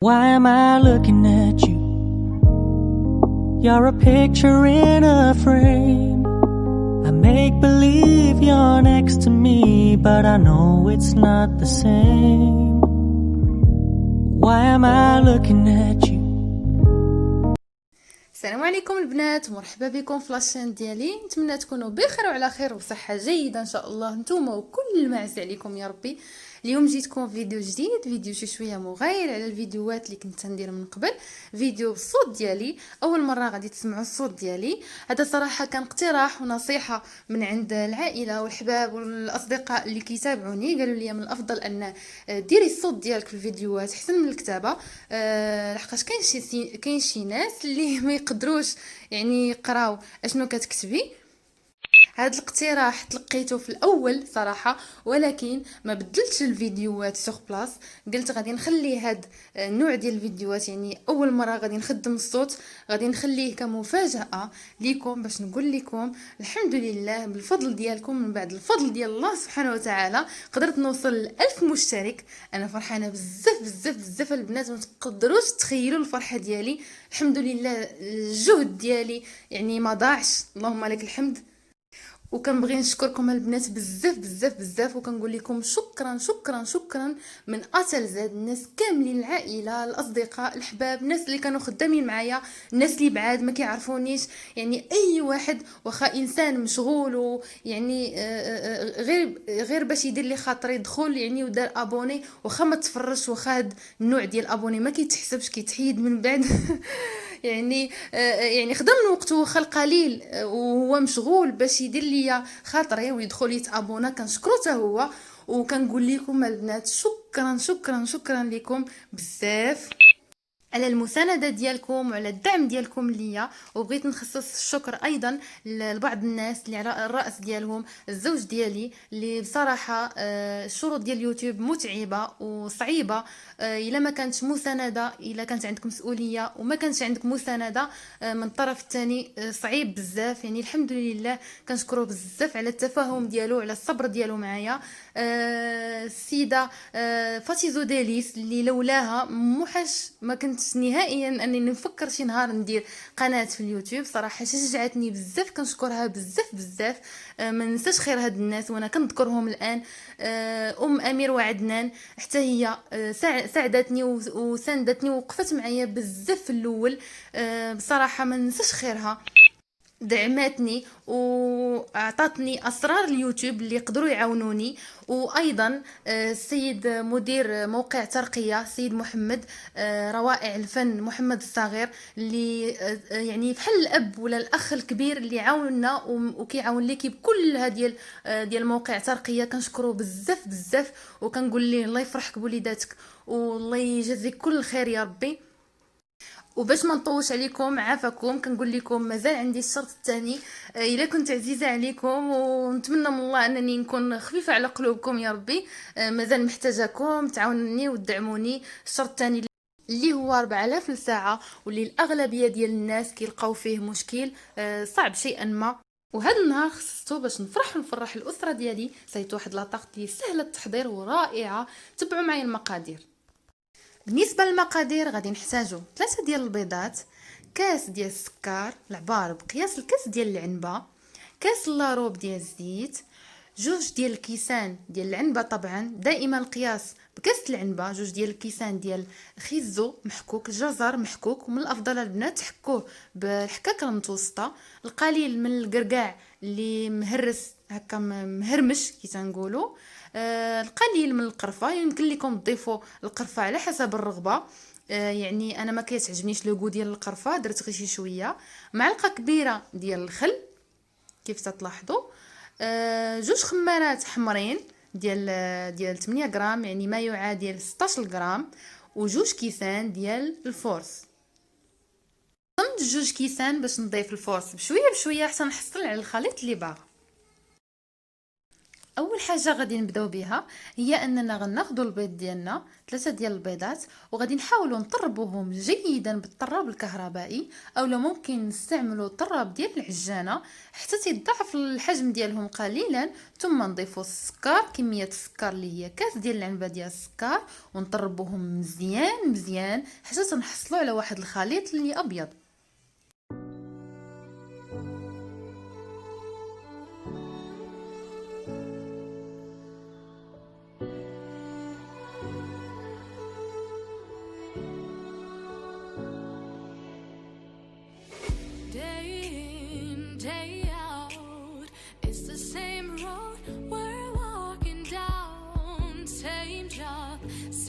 Why am I looking at you? You're a picture in a frame. I make believe you're next to me, but I know it's not the same. Why am I looking at you? السلام عليكم البنات، مرحبا بكم في لاشين ديالي. نتمنى تكونوا بخير وعلى خير وصحه جيده ان شاء الله نتوما وكل ما عز عليكم يا ربي. اليوم جيتكم فيديو جديد، فيديو شويه مغاير على الفيديوهات اللي كنت ندير من قبل. فيديو بالصوت ديالي، اول مره غادي تسمعوا الصوت ديالي. هذا صراحه كان اقتراح ونصيحه من عند العائله والحباب والاصدقاء اللي كيتابعوني، قالوا لي من الافضل ان ديري الصوت ديالك في الفيديوهات احسن من الكتابه. لحقاش كاين شي ناس اللي ما يقدروش يعني يقراو اشنو كتكتبي. هذا الاقتراح تلقيته في الاول صراحه، ولكن ما بدلتش الفيديوهات سوغ بلاص. قلت غادي نخلي هاد النوع ديال الفيديوهات، يعني اول مره غادي نخدم الصوت، غادي نخليه كمفاجاه ليكم باش نقول لكم الحمد لله بالفضل ديالكم، من بعد الفضل ديال الله سبحانه وتعالى قدرت نوصل ل1000 مشترك. انا فرحانه بزاف بزاف بزاف البنات، ما تقدروش تخيلوا الفرحه ديالي. الحمد لله الجهد ديالي يعني ما ضاعش، اللهم لك الحمد. وكنبغي نشكركم البنات بزاف بزاف بزاف، وكنقول لكم شكرا شكرا شكرا من اتل زاد. الناس كاملين، العائله، الاصدقاء، الحباب، الناس اللي كانوا خدامين معايا، الناس اللي بعاد ما كيعرفونيش، يعني اي واحد واخا انسان مشغول ويعني غير باش يدير لي خاطر يدخل يعني ودار ابوني، واخا ما تفرجش، واخا هاد النوع ديال ابوني ما كيتحسبش، كيتحيد من بعد. يعني خدم من وقته واخا القليل، وهو مشغول باش يدير ليا خاطري ويدخل يتابونا، كنشكرو حتى هو. وكنقول لكم البنات شكرا شكرا شكرا لكم بزاف على المساندة ديالكم وعلى الدعم ديالكم ليا. وبغيت نخصص الشكر ايضا لبعض الناس اللي على الراس ديالهم الزوج ديالي، اللي بصراحه الشروط ديال اليوتيوب متعبه وصعيبه. الا ما كانتش مسانده، الا كانت عندك مسؤوليه وما كانش عندك مسانده من الطرف الثاني، صعيب بزاف. يعني الحمد لله كنشكرو بزاف على التفاهم ديالو، على الصبر ديالو معايا. السيده فاتي زوديليس اللي لولاها موحش ما كنتش نهائيا انني نفكر شي نهار ندير قناه في اليوتيوب. صراحه شجعتني بزاف، كنشكرها بزاف بزاف. ما ننساش خير هاد الناس وانا كنذكرهم الان. ام امير وعدنان حتى هي ساعدتني وساندتني ووقفت معايا بزاف في الاول. بصراحه ما ننساش خيرها، دعمتني واعطتني اسرار اليوتيوب اللي يقدروا يعاونوني. وايضا السيد مدير موقع ترقيه السيد محمد، روائع الفن محمد الصغير، اللي يعني بحال الاب ولا الاخ الكبير اللي يعاوننا وكيعاون ليكي بكل ديال موقع ترقيه. كنشكرو بزاف بزاف، وكنقول ليه الله يفرحك بوليداتك والله يجازيك كل الخير يا ربي. وباش ما نطوش عليكم عافاكم كنقول لكم مازال عندي الشرط الثاني. الا كنت عزيزه عليكم، ونتمنى من الله انني نكون خفيفه على قلوبكم يا ربي، مازال محتاجاكم تعاونوني وتدعموني. الشرط الثاني اللي هو 4000 ساعه، واللي الاغلبيه ديال الناس كيلقاو فيه مشكل صعب شيئا ما. وهذا النهار خصصته باش نفرح الاسره ديالي. صيت واحد لاطاق اللي سهله التحضير ورائعه. تبعوا معايا المقادير. بالنسبه للمقادير غادي نحتاجو 3 ديال البيضات، كاس ديال السكر العبار بقياس الكاس ديال العنبه، كاس لاروب ديال الزيت، 2 ديال الكيسان ديال العنبه، طبعا دائما القياس بكاس العنبه، 2 ديال الكيسان ديال خيزو محكوك، الجزر محكوك، ومن الافضل البنات تحكوه بالحكاكه المتوسطه، القليل من القرقاع اللي مهرس هكا مهرمش كي تنقولوا، القليل من القرفه. يمكن لكم تضيفوا القرفه على حسب الرغبه. يعني انا ما كيتعجبنيش لوغو ديال القرفه، درت غير شي شويه. معلقه كبيره ديال الخل كيف تلاحظوا. 2 خمارات حمرين ديال 8 غرام، يعني ما يعادل 16 غرام، و2 كيسان ديال الفورس. ضمت 2 كيسان باش نضيف الفورس بشويه بشويه حتى نحصل على الخليط اللي باغا. اول حاجه غادي نبداو بها هي اننا غناخذوا البيض ديالنا 3 ديال البيضات، وغادي نحاولوا نطربوهم جيدا بالطراب الكهربائي، او لو ممكن نستعملوا الطراب ديال العجانه حتى تضاعف الحجم ديالهم قليلا. ثم نضيفوا السكر، كميه السكر اللي هي كاس ديال العنبه ديال السكر، ونطربوهم مزيان مزيان حتى تنحصلوا على واحد الخليط اللي ابيض.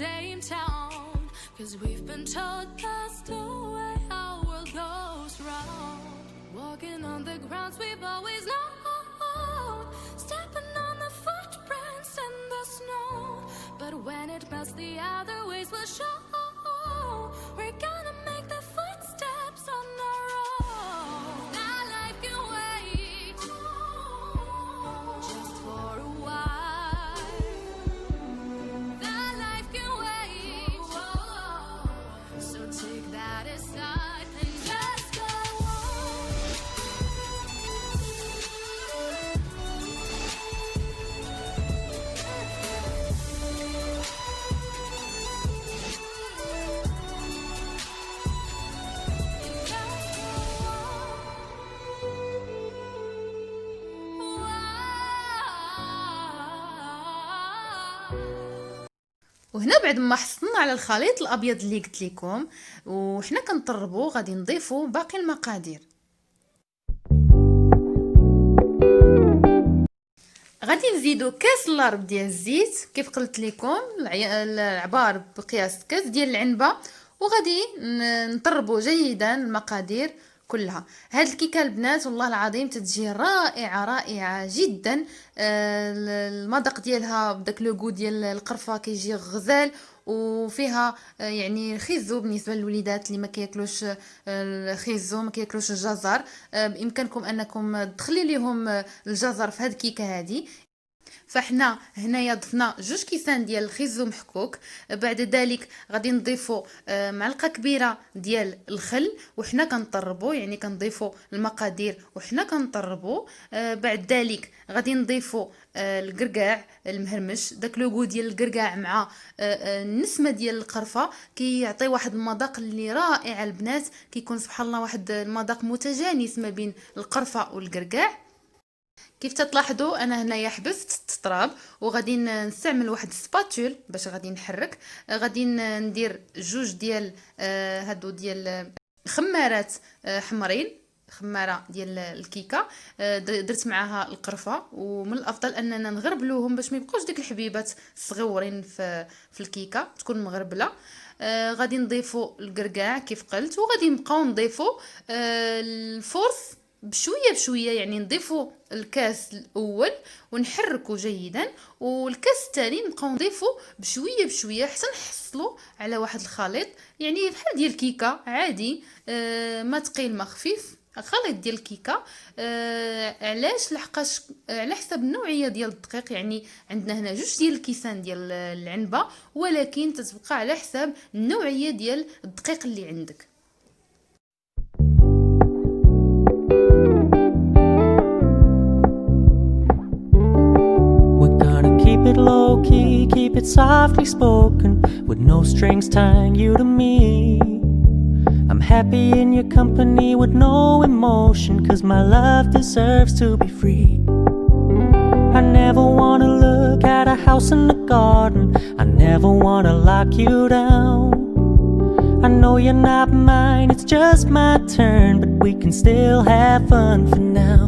Same town, 'cause we've been told that's the way our world goes round. Walking on the grounds we've always known, stepping on the footprints in the snow. But when it melts, the other ways will show. We're gonna make the footsteps on our own. Now life can wait just for a while. Take that aside and just go وهنا بعد ما حصلنا على الخليط الابيض اللي قلت لكم وحنا كنطربو، غادي نضيفو باقي المقادير. غادي نزيدو كاس لارب ديال الزيت كيف قلت لكم، العبار بقياس كاس ديال العنبه، وغادي نطربو جيدا المقادير كلها. هاد الكيكه البنات والله العظيم تتجي رائعه رائعه جدا. المذاق ديالها بداك لو غو ديال القرفه كيجي غزال، وفيها يعني خيزو بالنسبه للوليدات اللي ما كياكلوش الخيزو، ما كياكلوش الجزر. بامكانكم انكم تدخلي ليهم الجزر في هاد الكيكه هذه. فاحنا هنايا ضفنا 2 كيسان ديال الخيزو محكوك. بعد ذلك غادي نضيفوا معلقه كبيره ديال الخل وحنا كنطربوا، يعني كنضيفوا المقادير وحنا كنطربوا. بعد ذلك غادي نضيفوا القرقاع المهرمش، داك لوغو ديال القرقاع مع النسمه ديال القرفه كيعطي واحد المذاق اللي رائع البنات، كيكون سبحان الله واحد المذاق متجانس ما بين القرفه والقرقاع. كيف تلاحظوا انا هنايا حبست التطراب وغادي نستعمل واحد السباتول باش غادي نحرك. غادي ندير 2 ديال هادو ديال خمارات حمرين، خماره ديال الكيكه. درت معاها القرفه، ومن الافضل اننا نغربلوهم باش ما يبقوش ديك الحبيبات الصغيورين في الكيكه، تكون مغربله. غادي نضيفوا القرقاع كيف قلت، وغادي نبقاو نضيفوا الفرص بشويه بشويه، يعني نضيفوا الكاس الاول ونحركه جيدا، والكاس الثاني نبقاو نضيفوا بشويه بشويه حتى نحصلوا على واحد الخليط يعني بحال ديال الكيكه عادي، ما ثقيل ما خفيف، خليط ديال الكيكه. علاش؟ لحقاش على حسب النوعيه ديال الدقيق، يعني عندنا هنا 2 ديال الكيسان ديال العنبه، ولكن تتبقى على حسب النوعيه ديال الدقيق اللي عندك. Keep it low-key, keep it softly spoken, with no strings tying you to me. I'm happy in your company with no emotion, 'cause my love deserves to be free. I never wanna look at a house in the garden, I never wanna lock you down. I know you're not mine, it's just my turn, but we can still have fun for now.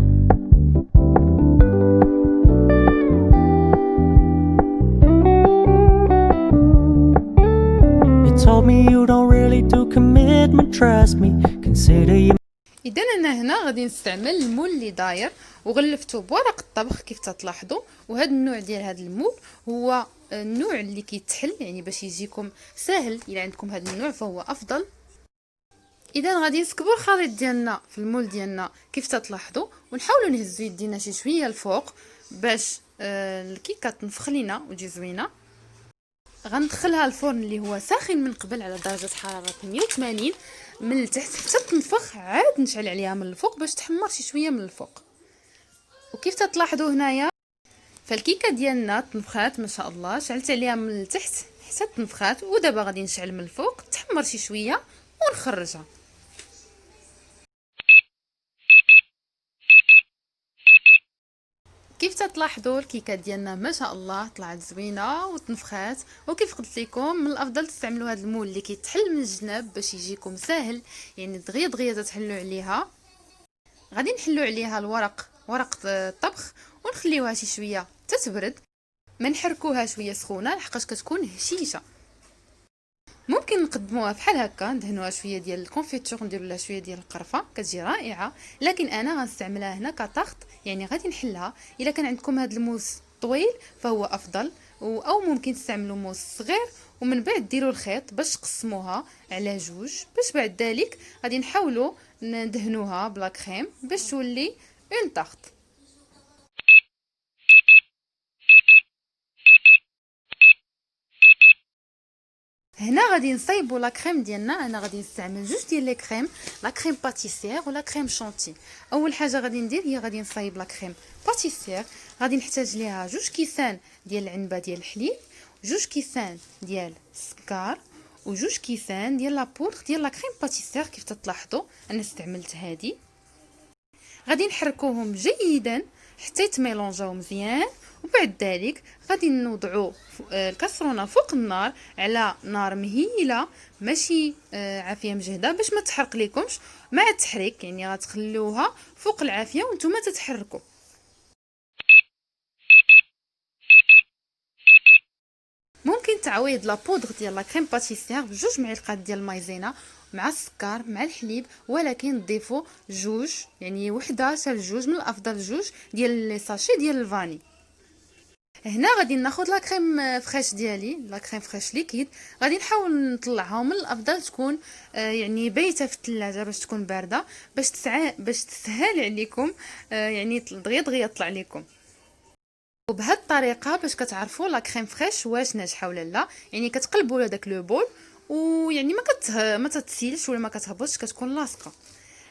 Told me you don't really do commitment, trust me, consider you. اذا انا هنا غادي نستعمل المول اللي داير وغلفته بورق الطبخ كيف تلاحظوا. وهذا النوع ديال هذا المول هو النوع اللي كيتحل، يعني باش يجيكم سهل الا عندكم هذا النوع فهو افضل. اذا غادي نسكبوا الخليط ديالنا في المول ديالنا كيف تلاحظوا، ونحاولوا نهزوا يدينا شي شويه الفوق باش الكيكه تنفخ لينا وتجي زوينه. غندخلها الفرن اللي هو ساخن من قبل على درجه حراره 180 من التحت حتى تنفخ، عاد نشعل عليها من الفوق باش تحمر شي شويه من الفوق. وكيف تلاحظوا هنايا فالكيكه ديالنا تنفخات ما شاء الله، شعلت عليها من التحت حتى تنفخات، ودابا غادي نشعل من الفوق تحمر شي شويه ونخرجها. كيف تلاحظوا الكيكه ديالنا ما شاء الله طلعت زوينه وتنفخات. وكيف قلت لكم من الافضل تستعملوا هذا المول اللي كيتحل من الجناب باش يجيكم ساهل، يعني دغيا دغيا تحلوا عليها. غادي نحلوا عليها ورق الطبخ ونخليوها شي شويه تتبرد، ما نحركوها شويه سخونه لحقاش كتكون هشيشه. ممكن نقدموها بحال هكا، ندهنوها شويه ديال الكونفيتور، نديروا لها شويه ديال القرفه كتجي رائعه، لكن انا غنستعملها هنا كطاخط، يعني غادي نحلها. الا كان عندكم هذا الموس طويل فهو افضل، او ممكن تستعملوا موس صغير ومن بعد ديروا الخيط باش تقسموها على جوج، باش بعد ذلك غادي نحاولوا ندهنوها بلا كريم باش تولي اون طاخط. هنا غادي نصايبوا لا كريم ديالنا. انا غادي نستعمل جوج ديال لي كريم، لا كريم باتيسير ولا كريم شونتي. اول حاجه غادي ندير هي غادي نصايب لا كريم باتيسير. غادي نحتاج ليها جوج كيسان ديال العنبه ديال الحليب، جوج كيسان ديال السكر، وجوج كيسان ديال لا بودر ديال لا كريم باتيسير. كيف تلاحظوا انا استعملت هذه. غادي نحركوهم جيدا حتى يتميلونجاو مزيان، وبعد ذلك غادي نوضعوا الكاسرونه فوق النار على نار مهيله، ماشي عافيه مجهده باش ما تحرق لكمش مع التحريك، يعني غتخلوها فوق العافيه وانتم تتحركوا. ممكن تعويض لا بودر ديال لا كريم باتيسير بجوج معلقات ديال المايزينا مع السكر مع الحليب، ولكن نضيفوا جوج، يعني وحده حتى جوج، من الافضل جوج ديال لي ساشي ديال الفاني. هنا غادي ناخذ لا كريم فريش ديالي، لا كريم فريش ليكيد، غادي نحاول نطلعها، من الافضل تكون يعني بايته في الثلاجه باش تكون بارده، باش تسهل عليكم يعني دغيا دغيا تطلع لكم. وبهذه الطريقه باش كتعرفوا لا كريم فريش واش ناجحه ولا لا، يعني كتقلبوا هذاك لو بول ويعني ما تتسيلش ولا ما كتهبطش، كتكون لاصقه.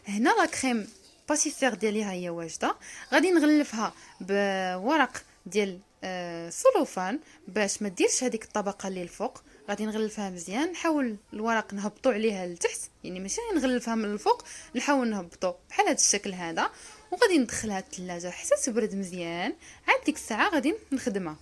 هنا لا كريم باتيسير ديالي ها هي واجده. غادي نغلفها بورق ديال سلوفان باش ما ديرش هذيك الطبقه اللي الفوق. غادي نغلفها مزيان، نحاول الورق نهبطو عليها لتحت، يعني ماشي نغلفها من الفوق، نحاول نهبطو بحال هذا الشكل هذا. وغادي ندخلها الثلاجه حتى تبرد مزيان، عاد ديك الساعه غادي نخدمها.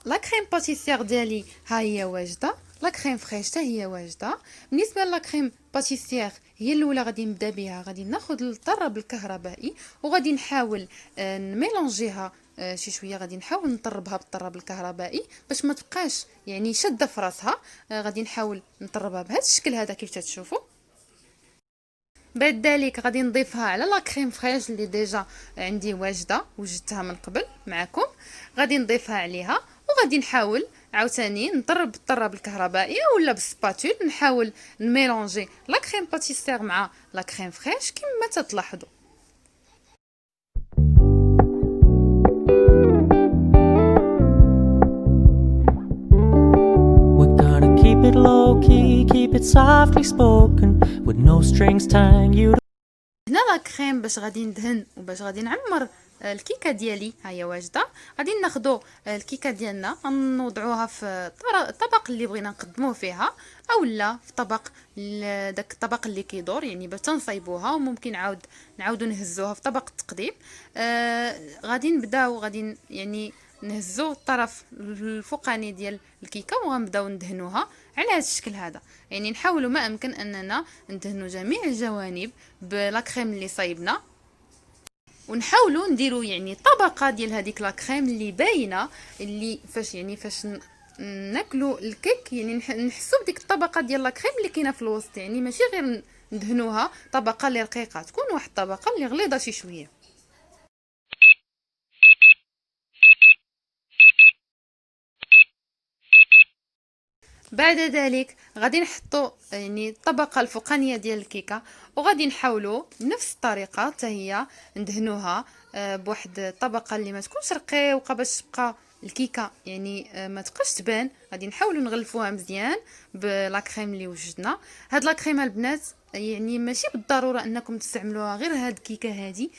لا كريم باتيسير ديالي ها هي واجده، لا كريم فريش حتى هي واجده. بالنسبه لا كريم باتيسير هي الاولى غادي نبدا بها. غادي ناخذ الطرب الكهربائي وغادي نحاول نميلونجيها شي شويه، غادي نحاول نطربها بالطرب الكهربائي باش ما تبقاش يعني شاده في راسها. غادي نحاول نطربها بهذا الشكل هذا كيف تشوفوا. بعد ذلك غادي نضيفها على لا كريم فريش اللي ديجا عندي واجده وجدتها من قبل معكم. غادي نضيفها عليها وغادي نحاول عاوتاني نطرب بالطراب الكهربائي ولا بالسباتول، نحاول نميلونجي لا كريم باتيسير مع لا كريم فريش كما تلاحظوا. Keep it low key, keep it softly spoken, with no strings tying you to. هنا لا كريم باش غادي ندهن وباش غادي نعمر الكيكه ديالي ها هي واجده. غادي ناخذوا الكيكه ديالنا نوضعوها في الطبق اللي بغينا نقدموه فيها، اولا في طبق داك الطبق اللي كيدور، يعني باش تنصايبوها، وممكن نعاودوا نهزوها في طبق التقديم. غادي نبداو غادي يعني نهزو الطرف الفوقاني ديال الكيكه وغنبداو ندهنوها على هذا الشكل هذا. يعني نحاولوا ما امكن اننا ندهنوا جميع الجوانب بلا كريم اللي صايبنا، ونحاولوا نديروا يعني طبقه ديال هذيك لا كريم اللي باينه، اللي فاش ناكلوا الكيك يعني نحسوا بديك الطبقه ديال لا كريم اللي كاينه في الوسط، يعني ماشي غير ندهنوها طبقه اللي رقيقه، تكون واحد الطبقه اللي غليظه شي شويه. بعد ذلك غادي نحطوا يعني الطبقه الفوقانيه ديال الكيكه، وغادي نحاولوا بنفس الطريقه حتى هي ندهنوها بواحد الطبقه اللي ما تكونش رقيقه باش تبقى الكيكه يعني ما تبقاش تبان. غادي نحاولوا نغلفوها مزيان بلا كريم اللي وجدنا. هاد لا كريم البنات يعني ماشي بالضروره انكم تستعملوها غير هاد الكيكه هادي.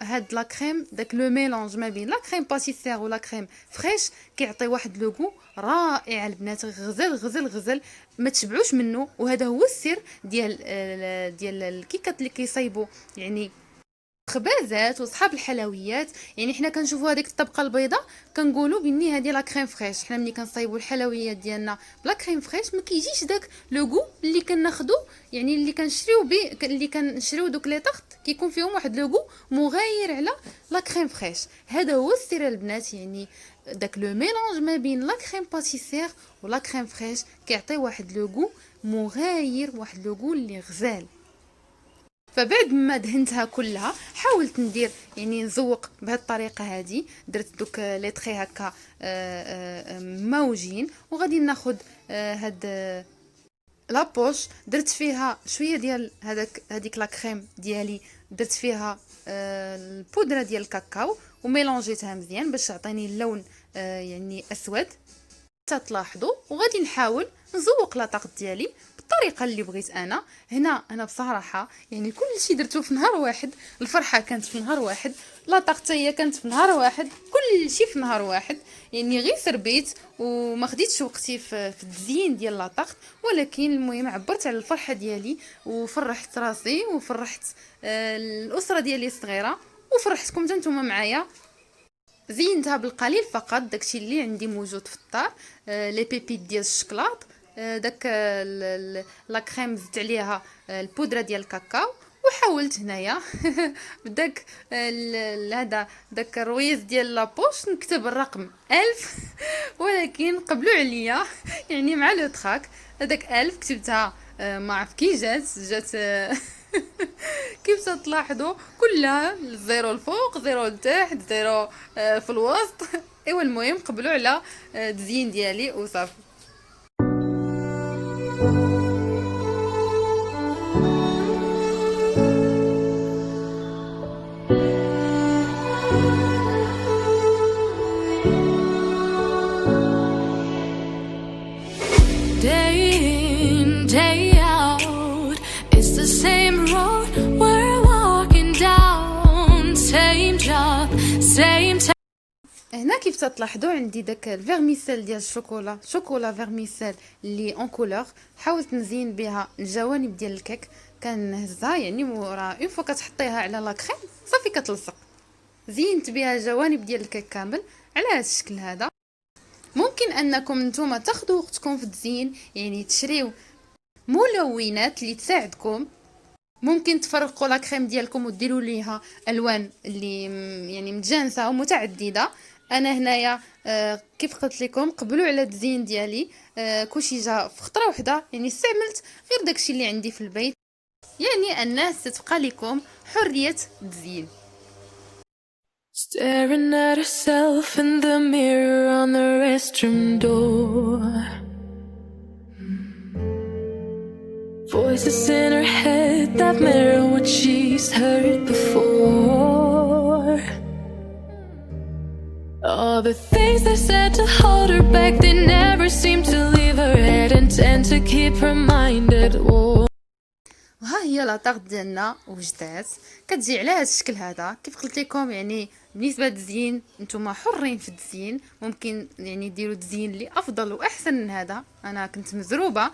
هاد لا كريم داك لو ميلونج ما بين لا كريم باتيسير ولا كريم فريش كيعطي واحد لوغو رائع البنات، غزال غزال غزال ما تشبعوش منه. وهذا هو السر ديال الكيكات اللي كيصايبوا يعني خبازات وصحاب الحلويات. يعني حنا كنشوفوا هذيك الطبقه البيضاء كنقولوا بني هذه لا كريم فريش. حنا ملي كنصايبوا الحلويات ديالنا بلا كريم فريش ما كيجيش داك لوغو اللي كناخذو، يعني اللي كنشريو دوك لي طاخت كيكون فيهم واحد لوغو مغاير على لا كريم فريش. هذا هو السر البنات، يعني داك لو ميلونج ما بين لا كريم باتيسير ولا كريم فريش كيعطي واحد لوغو مغاير، واحد لوغو اللي غزال. فبعد ما دهنتها كلها حاولت ندير يعني نزوق بهذه الطريقه هذه. درت دوك لي طري هكا موجين، وغادي ناخذ هاد لابوش درت فيها شويه ديال هذيك لا كريم ديالي، درت فيها البودره ديال الكاكاو وميلونجيتها مزيان باش تعطيني اللون يعني اسود تلاحظوا. وغادي نحاول نزوق لاطاق ديالي بالطريقه اللي بغيت انا. هنا بصراحه يعني كل شيء درته في نهار واحد. الفرحه كانت في نهار واحد، لاطاق حتى هي كانت في نهار واحد، كل شيء في نهار واحد. يعني غير سربيت وما خديتش وقتي في التزيين ديال لاطاق، ولكن المهم عبرت على الفرحه ديالي وفرحت راسي وفرحت الاسره ديالي الصغيره وفرحتكم نتوما معايا. زينتها بالقليل فقط، داكشي اللي عندي موجود في الدار، لي بيبيت ديال الشكلاط، داك لا كريم زدت عليها البودره ديال الكاكاو، وحاولت هنايا بداك هذا داك الرويز ديال لابوش نكتب الرقم 1000 ولكن قبلوا عليا يعني مع لو تراك هذاك 1000 كتبتها ما عرف كي جات كيف تلاحظوا كلها الزيرو الفوق زيرو لتحت زيرو في الوسط. ايوا المهم قبلوا على التزيين ديالي وصافي. هنا كيف تلاحظوا عندي داك الفيرميسيل ديال الشوكولا، شوكولا فيرميسيل اللي اون كولور. حاولت نزين بها الجوانب ديال الكيك، كنهزها يعني مورا اون فوا كتحطيها على لا كريم صافي كتلصق. زينت بها الجوانب ديال الكيك كامل على هذا الشكل هذا. ممكن انكم نتوما تاخذوا وقتكم في التزيين، يعني تشريو ملونات اللي تساعدكم. ممكن تفرقوا لا كريم ديالكم وديروا ليها الوان اللي يعني متجانسه ومتعدده. انا هنايا كيف قلت لكم قبلوا على التزيين ديالي كلشي جا في خطره واحده، يعني استعملت غير داكشي اللي عندي في البيت. يعني الناس تتبقى لكم حريه التزيين. Staring at herself in the mirror on the restroom door. Voices in her head that mirror what she's heard before. All the things they said to hold her back, they never seem to leave her head and tend to keep reminded. وها هي لاطاق ديالنا وجدات كتجي على هذا الشكل هذا. كيف قلت لكم يعني بالنسبه للتزيين نتوما حرين في التزيين، ممكن يعني ديروا تزيين اللي افضل واحسن من هذا. انا كنت مزروبه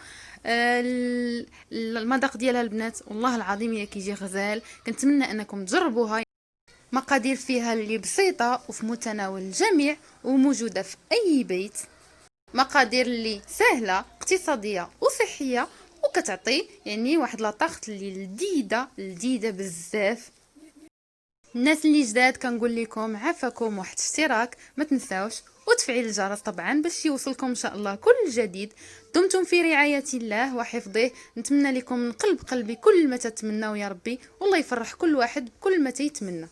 المذاق ديالها البنات والله العظيم هي كيجي غزال. كنتمنى انكم تجربوها. مقادير فيها اللي بسيطه وفي متناول الجميع وموجوده في اي بيت، مقادير اللي سهله اقتصاديه وصحيه، وكتعطي يعني واحد لاطاخت اللي لذيذه بزاف. الناس اللي جداد كنقول لكم عافاكم واحد اشتراك، ما تنساوش وتفعيل الجرس طبعا باش يوصلكم ان شاء الله كل جديد. دمتم في رعاية الله وحفظه. نتمنى لكم من قلب قلبي كل ما تتمنوا يا ربي، والله يفرح كل واحد بكل ما تيتمنى.